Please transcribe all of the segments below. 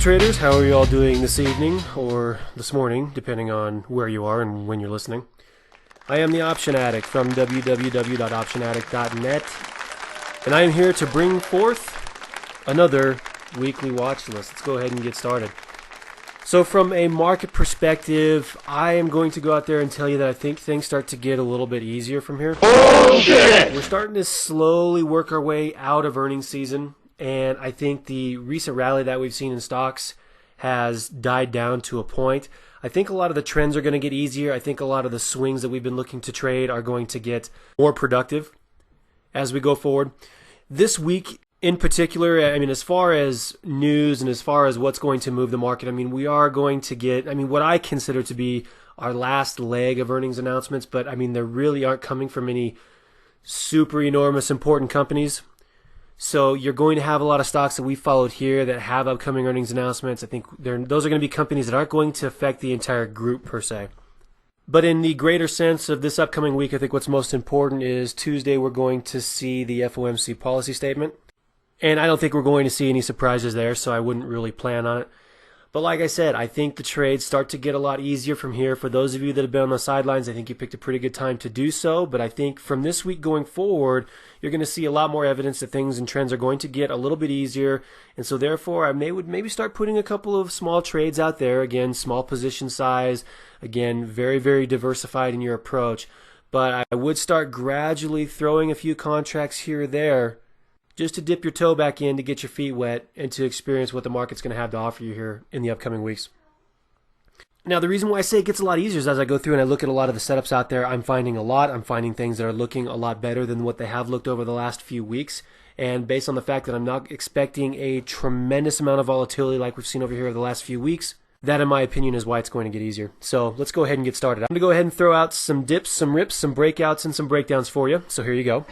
traders, how are you all doing this evening or this morning, depending on where you are and when you're listening? I am the Option Addict from www.optionaddict.net, and I am here to bring forth another weekly watch list. Let's go ahead and get started. So from a market perspective, I am going to go out there and tell you that I think things start to get a little bit easier from here. Bullshit! We're starting to slowly work our way out of earnings season, and I think the recent rally that we've seen in stocks has died down to a point. I think a lot of the trends are going to get easier. I think a lot of the swings that we've been looking to trade are going to get more productive as we go forward. This week in particular, I mean, as far as news and as far as what's going to move the market, I mean, we are going to get, what I consider to be our last leg of earnings announcements, but I mean, they really aren't coming from any super enormous important companies. So you're going to have a lot of stocks that we followed here that have upcoming earnings announcements. I think those are going to be companies that aren't going to affect the entire group per se. But in the greater sense of this upcoming week, I think what's most important is Tuesday we're going to see the FOMC policy statement. And I don't think we're going to see any surprises there, so I wouldn't really plan on it. But like I said, I think the trades start to get a lot easier from here. For those of you that have been on the sidelines, I think you picked a pretty good time to do so. But I think from this week going forward, you're going to see a lot more evidence that things and trends are going to get a little bit easier. And so therefore, I would maybe start putting a couple of small trades out there. Again, small position size. Again, very, very diversified in your approach. But I would start gradually throwing a few contracts here or there, just to dip your toe back in, to get your feet wet, and to experience what the market's going to have to offer you here in the upcoming weeks. Now, the reason why I say it gets a lot easier is as I go through and I look at a lot of the setups out there, I'm finding things that are looking a lot better than what they have looked over the last few weeks. And based on the fact that I'm not expecting a tremendous amount of volatility like we've seen over here over the last few weeks, that, in my opinion, is why it's going to get easier. So let's go ahead and get started. I'm going to go ahead and throw out some dips, some rips, some breakouts, and some breakdowns for you. So here you go.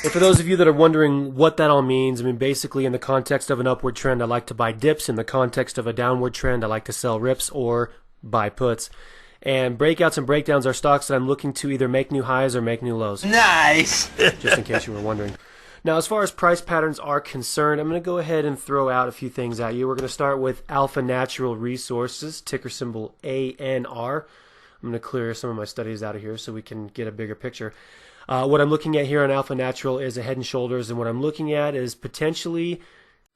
And for those of you that are wondering what that all means, basically in the context of an upward trend, I like to buy dips. In the context of a downward trend, I like to sell rips or buy puts. And breakouts and breakdowns are stocks that I'm looking to either make new highs or make new lows. Nice! Just in case you were wondering. Now, as far as price patterns are concerned, I'm going to go ahead and throw out a few things at you. We're going to start with Alpha Natural Resources, ticker symbol ANR. I'm going to clear some of my studies out of here so we can get a bigger picture. What I'm looking at here on Alpha Natural is a head and shoulders, and what I'm looking at is potentially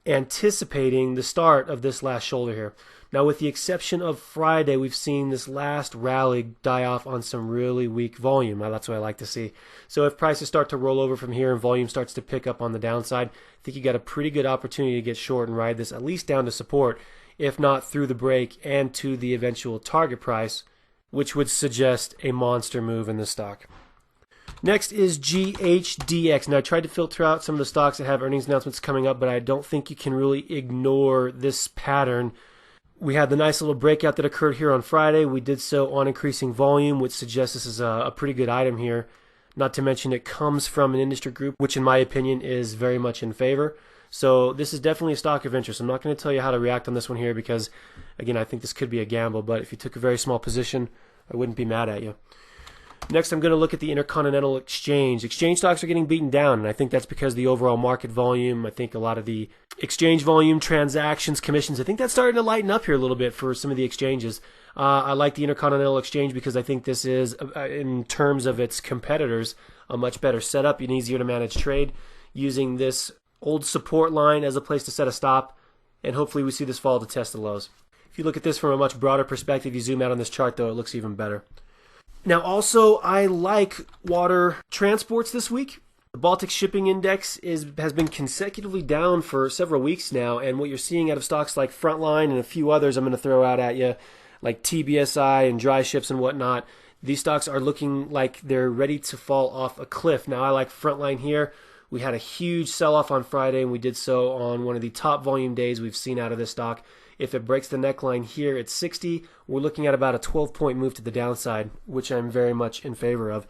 anticipating the start of this last shoulder here. Now, with the exception of Friday, we've seen this last rally die off on some really weak volume. Now, that's what I like to see. So if prices start to roll over from here and volume starts to pick up on the downside, I think you got a pretty good opportunity to get short and ride this at least down to support, if not through the break and to the eventual target price, which would suggest a monster move in the stock. Next is GHDX. Now, I tried to filter out some of the stocks that have earnings announcements coming up, but I don't think you can really ignore this pattern. We had the nice little breakout that occurred here on Friday. We did so on increasing volume, which suggests this is a pretty good item here. Not to mention it comes from an industry group, which in my opinion is very much in favor. So this is definitely a stock of interest. I'm not going to tell you how to react on this one here because, again, I think this could be a gamble. But if you took a very small position, I wouldn't be mad at you. Next, I'm going to look at the Intercontinental Exchange. Exchange stocks are getting beaten down, and I think that's because the overall market volume, I think a lot of the exchange volume, transactions, commissions, I think that's starting to lighten up here a little bit for some of the exchanges. I like the Intercontinental Exchange because I think this is, in terms of its competitors, a much better setup and easier to manage trade, using this old support line as a place to set a stop, and hopefully we see this fall to test the lows. If you look at this from a much broader perspective, you zoom out on this chart, though, it looks even better. Now, also, I like water transports this week. The Baltic Shipping Index has been consecutively down for several weeks now, and what you're seeing out of stocks like Frontline and a few others I'm going to throw out at you, like TBSI and dry ships and whatnot, these stocks are looking like they're ready to fall off a cliff. Now, I like Frontline here. We had a huge sell-off on Friday, and we did so on one of the top volume days we've seen out of this stock. If it breaks the neckline here at 60, we're looking at about a 12-point move to the downside, which I'm very much in favor of.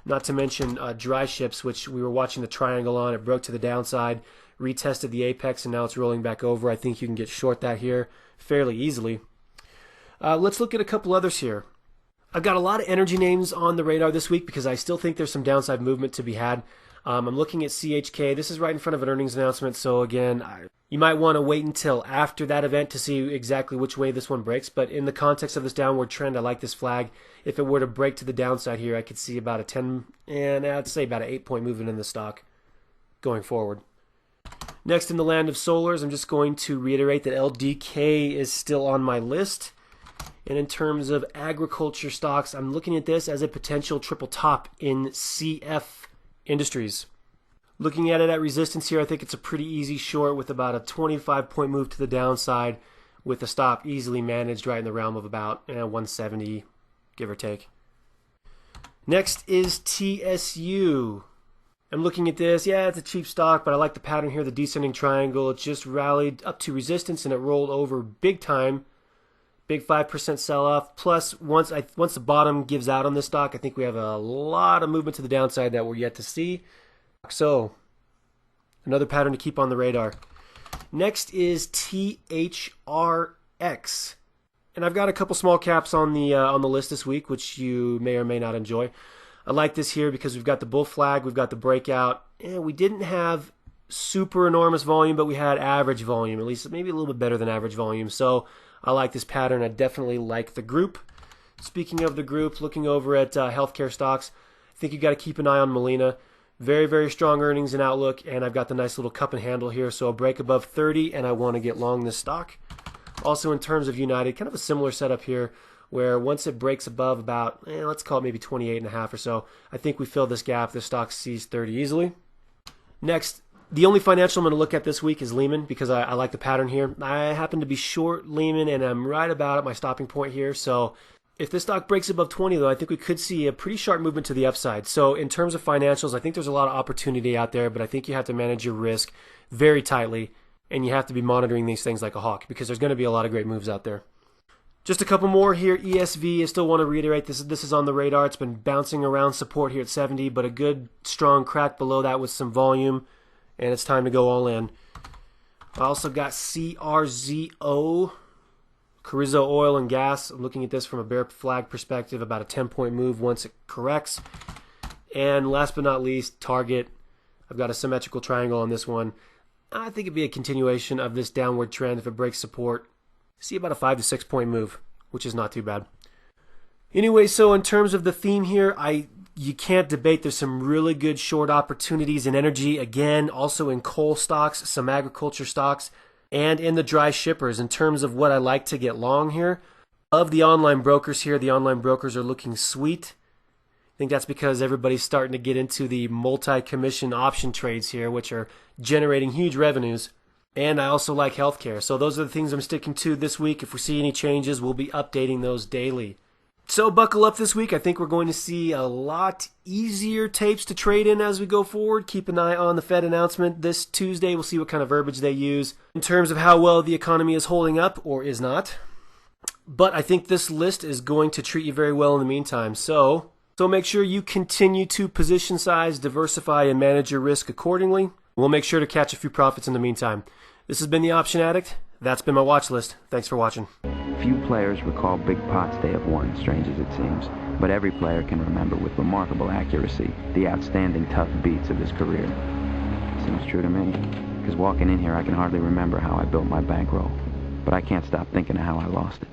Not to mention dry ships, which we were watching the triangle on. It broke to the downside, retested the apex and now it's rolling back over. I think you can get short that here fairly easily. Let's look at a couple others here. I've got a lot of energy names on the radar this week because I still think there's some downside movement to be had. I'm looking at CHK. This is right in front of an earnings announcement, so again, you might want to wait until after that event to see exactly which way this one breaks, but in the context of this downward trend, I like this flag. If it were to break to the downside here, I could see about a 10, and I'd say about an 8-point movement in the stock going forward. Next, in the land of solars, I'm just going to reiterate that LDK is still on my list. And in terms of agriculture stocks, I'm looking at this as a potential triple top in CF Industries. Looking at it at resistance here, I think it's a pretty easy short with about a 25-point move to the downside with the stop easily managed right in the realm of about 170, give or take. Next is TSU. I'm looking at this. Yeah, it's a cheap stock, but I like the pattern here, the descending triangle. It just rallied up to resistance and it rolled over big time. Big 5% sell-off. Plus, once the bottom gives out on this stock, I think we have a lot of movement to the downside that we're yet to see. So, another pattern to keep on the radar. Next is THRX. And I've got a couple small caps on the list this week, which you may or may not enjoy. I like this here because we've got the bull flag, we've got the breakout, and we didn't have super enormous volume, but we had average volume, at least maybe a little bit better than average volume. So I like this pattern. I definitely like the group. Speaking of the group, looking over at healthcare stocks, I think you got to keep an eye on Molina. Very, very strong earnings and outlook, and I've got the nice little cup and handle here, so a break above 30, and I want to get long this stock. Also, in terms of United, kind of a similar setup here, where once it breaks above about, let's call it maybe 28.5 or so, I think we fill this gap. This stock sees 30 easily. Next, the only financial I'm going to look at this week is Lehman because I like the pattern here. I happen to be short Lehman, and I'm right about at my stopping point here, so if this stock breaks above 20, though, I think we could see a pretty sharp movement to the upside. So in terms of financials, I think there's a lot of opportunity out there, but I think you have to manage your risk very tightly, and you have to be monitoring these things like a hawk because there's going to be a lot of great moves out there. Just a couple more here. ESV, I still want to reiterate, this is on the radar. It's been bouncing around support here at 70, but a good, strong crack below that with some volume, and it's time to go all in. I also got CRZO. Carrizo Oil and Gas. I'm looking at this from a bear flag perspective, about a 10-point move once it corrects. And last but not least, Target. I've got a symmetrical triangle on this one. I think it'd be a continuation of this downward trend if it breaks support. See about a 5 to 6 point move, which is not too bad. Anyway, so in terms of the theme here, you can't debate there's some really good short opportunities in energy. Again, also in coal stocks, some agriculture stocks, and in the dry shippers. In terms of what I like to get long here, of the online brokers here, the online brokers are looking sweet. I think that's because everybody's starting to get into the multi-commission option trades here, which are generating huge revenues. And I also like healthcare. So those are the things I'm sticking to this week. If we see any changes, we'll be updating those daily. So buckle up this week. I think we're going to see a lot easier tapes to trade in as we go forward. Keep an eye on the Fed announcement this Tuesday. We'll see what kind of verbiage they use in terms of how well the economy is holding up or is not. But I think this list is going to treat you very well in the meantime. So make sure you continue to position size, diversify, and manage your risk accordingly. We'll make sure to catch a few profits in the meantime. This has been the Option Addict. That's been my watch list. Thanks for watching. Few players recall big pots they have won, strange as it seems, but every player can remember with remarkable accuracy the outstanding tough beats of his career. Seems true to me, because walking in here I can hardly remember how I built my bankroll, but I can't stop thinking of how I lost it.